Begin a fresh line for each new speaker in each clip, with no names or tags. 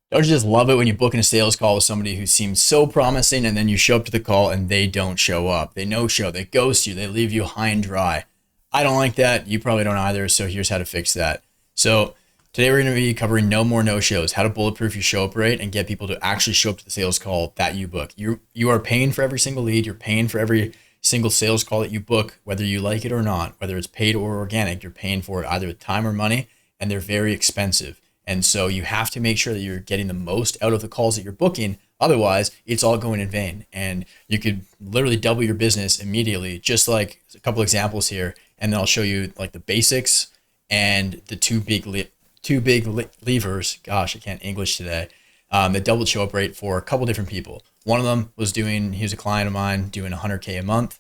Don't you just love it when you book in a sales call with somebody who seems so promising and then you show up to the call and they don't show up? They no show, they ghost you, they leave you high and dry. I don't like that. You probably don't either. So here's how to fix that. So today we're going to be covering no more no shows, how to bulletproof your show up rate and get people to actually show up to the sales call that you book. You are paying for every single lead. You're paying for every single sales call that you book, whether you like it or not, whether it's paid or organic. You're paying for it either with time or money, and they're very expensive. And so you have to make sure that you're getting the most out of the calls that you're booking. Otherwise, it's all going in vain. And you could literally double your business immediately, just like a couple examples here. And then I'll show you like the basics and the two big levers. Gosh, I can't English today. That doubled show up rate for a couple different people. One of them was he was a client of mine doing 100K a month,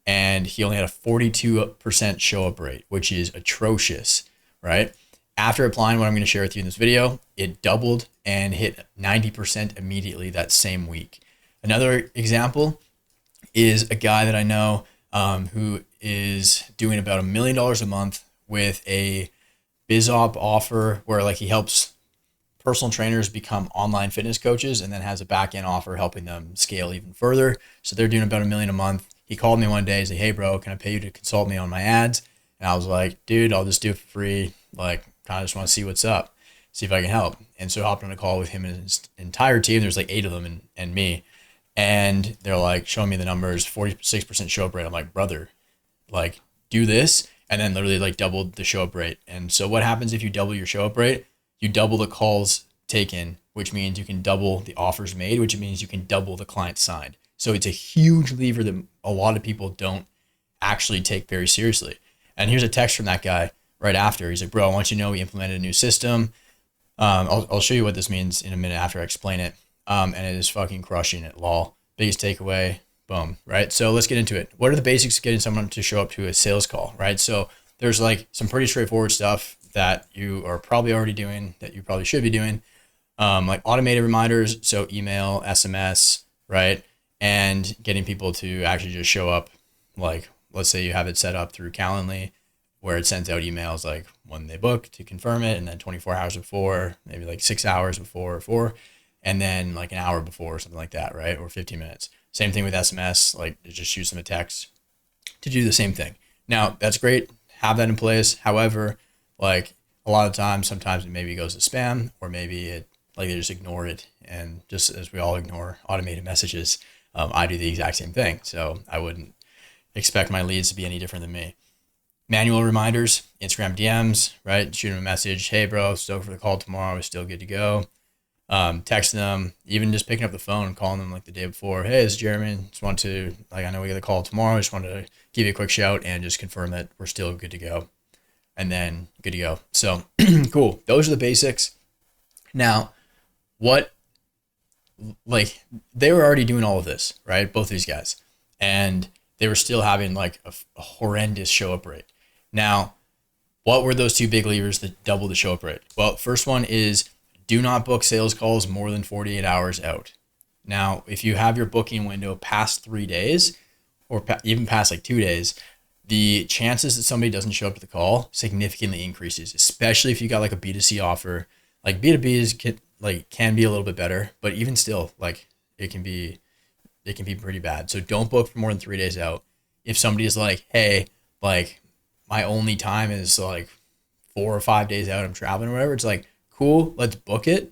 and he only had a 42% show up rate, which is atrocious, right? After applying what I'm going to share with you in this video, it doubled and hit 90% immediately that same week. Another example is a guy that I know who is doing about $1 million a month with a BizOp offer where like he helps personal trainers become online fitness coaches and then has a back end offer helping them scale even further. So they're doing about $1 million a month. He called me one day and said, "Hey bro, can I pay you to consult me on my ads?" And I was like, "Dude, I'll just do it for free. Like, kind of just want to see what's up, see if I can help." And so I hopped on a call with him and his entire team. There's like 8 of them and me. And they're like showing me the numbers, 46% show up rate. I'm like, brother, like do this. And then literally like doubled the show up rate. And so what happens if you double your show up rate? You double the calls taken, which means you can double the offers made, which means you can double the clients signed. So it's a huge lever that a lot of people don't actually take very seriously. And here's a text from that guy right after. He's like, "Bro, I want you to know we implemented a new system. I'll show you what this means in a minute after I explain it. And it is fucking crushing it, lol. Biggest takeaway, boom, right? So let's get into it. What are the basics of getting someone to show up to a sales call, right? So there's like some pretty straightforward stuff that you are probably already doing that you probably should be doing, like automated reminders, so email, SMS, right? And getting people to actually just show up. Like, let's say you have it set up through Calendly, where it sends out emails like when they book to confirm it, and then 24 hours before, maybe like 6 hours before or 4, and then like an hour before or something like that, right? Or 15 minutes. Same thing with SMS, like just shoot them a text to do the same thing. Now, that's great. Have that in place. However, like a lot of times, sometimes it maybe goes to spam, or maybe it like they just ignore it. And just as we all ignore automated messages, I do the exact same thing. So I wouldn't expect my leads to be any different than me. Manual reminders, Instagram DMs, right? Shoot them a message. "Hey bro, stoked for the call tomorrow. We're still good to go." Text them, even just picking up the phone and calling them like the day before. "Hey, it's Jeremy. Just want to, like, I know we got a call tomorrow. I just wanted to give you a quick shout and just confirm that we're still good to go." And then good to go. So cool. Those are the basics. Now, what, like, they were already doing all of this, right? Both these guys. And they were still having like a horrendous show up rate. Now, what were those two big levers that doubled the show up rate? Well, first one is do not book sales calls more than 48 hours out. Now, if you have your booking window past 3 days or even past like 2 days, the chances that somebody doesn't show up to the call significantly increases, especially if you got like a B2C offer. Like B2B can be a little bit better, but even still, like it can be pretty bad. So don't book for more than 3 days out. If somebody is like, "Hey, like my only time is like 4 or 5 days out, I'm traveling or whatever," it's like, cool, let's book it.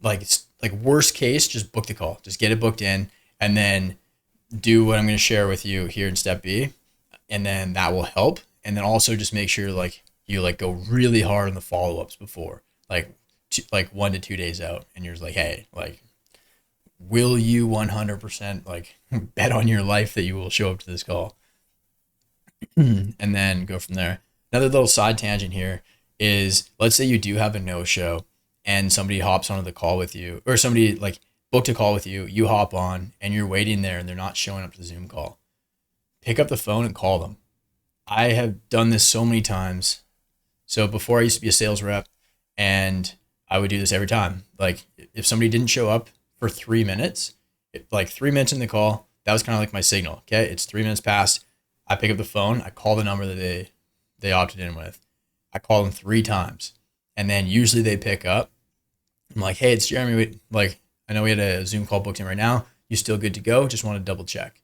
Like, it's like worst case, just book the call, just get it booked in, and then do what I'm going to share with you here in step B. And then that will help. And then also just make sure like you like go really hard on the follow-ups before, like 1 to 2 days out. And you're just like, "Hey, like, will you 100% like bet on your life that you will show up to this call?" And then go from there. Another little side tangent here is, let's say you do have a no-show and somebody hops onto the call with you, or somebody like booked a call with you, you hop on and you're waiting there and they're not showing up to the Zoom call. Pick up the phone and call them. I have done this so many times. So before, I used to be a sales rep and I would do this every time. Like if somebody didn't show up for 3 minutes, like 3 minutes in the call, that was kind of like my signal. Okay, it's 3 minutes past. I pick up the phone, I call the number that they opted in with. I call them 3 times, and then usually they pick up. I'm like, hey, it's Jeremy. I know we had a Zoom call booked in right now. You still good to go? Just want to double check.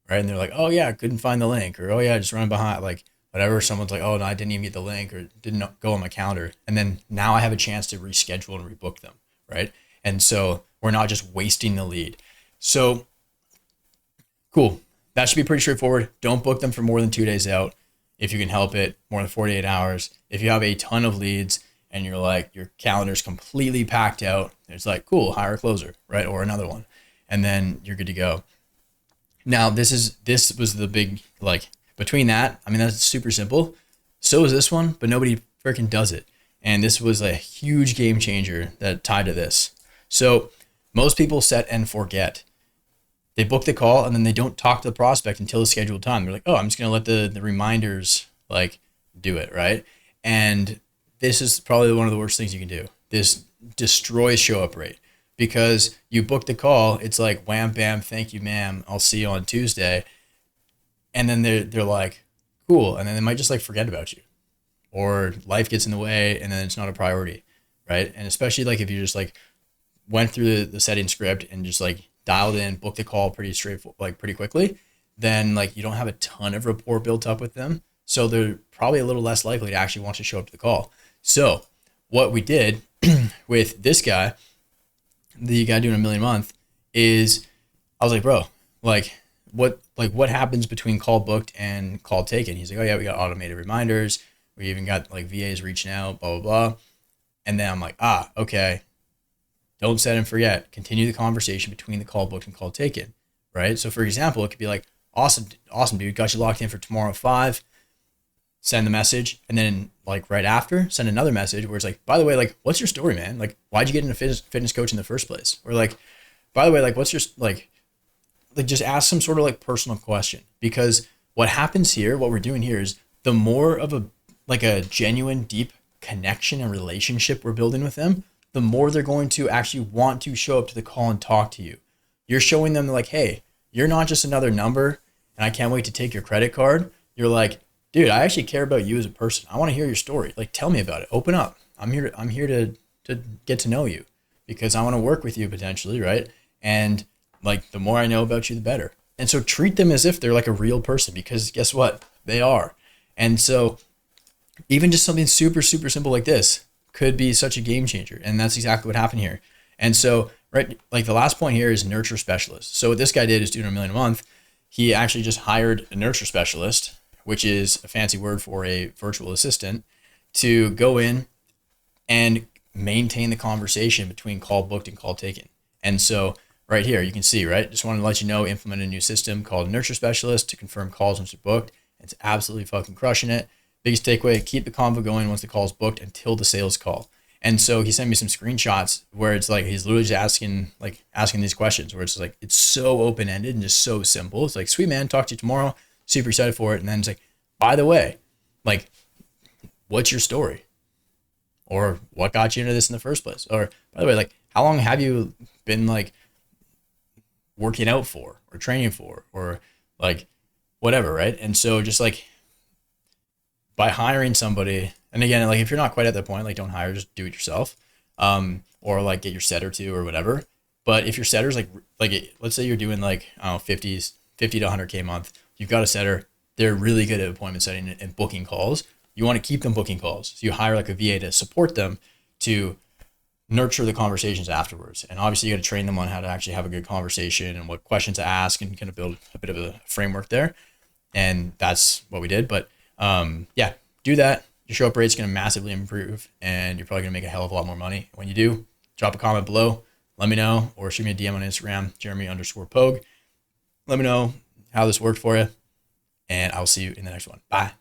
Right. And they're like, oh yeah, I couldn't find the link, or oh yeah, just running behind, like whatever. Someone's like, oh no, I didn't even get the link, or didn't go on my calendar. And then now I have a chance to reschedule and rebook them. Right. And so we're not just wasting the lead. So cool. That should be pretty straightforward. Don't book them for more than 2 days out. If you can help it, more than 48 hours. If you have a ton of leads and you're like, your calendar's completely packed out, it's like, cool, hire a closer, right? Or another one. And then you're good to go. Now, this was the big, between that, I mean, that's super simple. So is this one, but nobody freaking does it. And this was a huge game changer that tied to this. So most people set and forget. They book the call and then they don't talk to the prospect until the scheduled time. They're like, oh, I'm just going to let the reminders do it, right? And this is probably one of the worst things you can do. This destroys show up rate. Because you book the call, it's like, wham, bam, thank you, ma'am, I'll see you on Tuesday. And then they're like, cool. And then they might just forget about you. Or life gets in the way and then it's not a priority, right? And especially if you just went through the setting script and just dialed in, booked the call pretty straightforward, pretty quickly, then you don't have a ton of rapport built up with them. So they're probably a little less likely to actually want to show up to the call. So what we did with this guy, the guy doing $1 million a month, is I was like, bro, what happens between call booked and call taken? He's like, oh yeah, we got automated reminders. We even got VAs reaching out, blah, blah, blah. And then I'm like, okay. Don't set and forget. Continue the conversation between the call booked and call taken, right? So for example, it could be like, awesome, dude, got you locked in for tomorrow at 5. Send the message, and then right after, send another message where it's by the way, what's your story, man? Why'd you get into fitness coach in the first place? Or by the way, what's your just ask some sort of personal question. Because what happens here, what we're doing here is the more of a genuine, deep connection and relationship we're building with them, the more they're going to actually want to show up to the call and talk to you. You're showing them hey, you're not just another number and I can't wait to take your credit card. You're like, dude, I actually care about you as a person. I want to hear your story. Tell me about it. Open up. I'm here to get to know you because I want to work with you potentially, right? And the more I know about you, the better. And so treat them as if they're a real person, because guess what? They are. And so even just something super, super simple like this could be such a game changer. And that's exactly what happened here. And so, right, the last point here is nurture specialist. So what this guy did is doing $1 million a month. He actually just hired a nurture specialist, which is a fancy word for a virtual assistant, to go in and maintain the conversation between call booked and call taken. And so right here, you can see, right? Just wanted to let you know, implement a new system called Nurture Specialist to confirm calls once they're booked. It's absolutely fucking crushing it. Biggest takeaway, keep the convo going once the call is booked until the sales call. And so he sent me some screenshots where it's he's literally just asking these questions where it's it's so open-ended and just so simple. It's sweet man, talk to you tomorrow. Super excited for it. And then it's by the way, what's your story? Or what got you into this in the first place? Or by the way, how long have you been working out for or training for or whatever, right? And so just by hiring somebody, and again, if you're not quite at that point, don't hire, just do it yourself. Or get your setter to or whatever. But if your setter's let's say you're doing I don't know, 50 to 100K a month, you've got a setter, they're really good at appointment setting and booking calls. You want to keep them booking calls. So you hire a VA to support them to nurture the conversations afterwards. And obviously you got to train them on how to actually have a good conversation and what questions to ask and kind of build a bit of a framework there. And that's what we did. But yeah, do that. Your show up rate's going to massively improve and you're probably going to make a hell of a lot more money. When you do, drop a comment below, let me know, or shoot me a DM on Instagram, Jeremy_Pogue. Let me know how this worked for you. And I'll see you in the next one. Bye.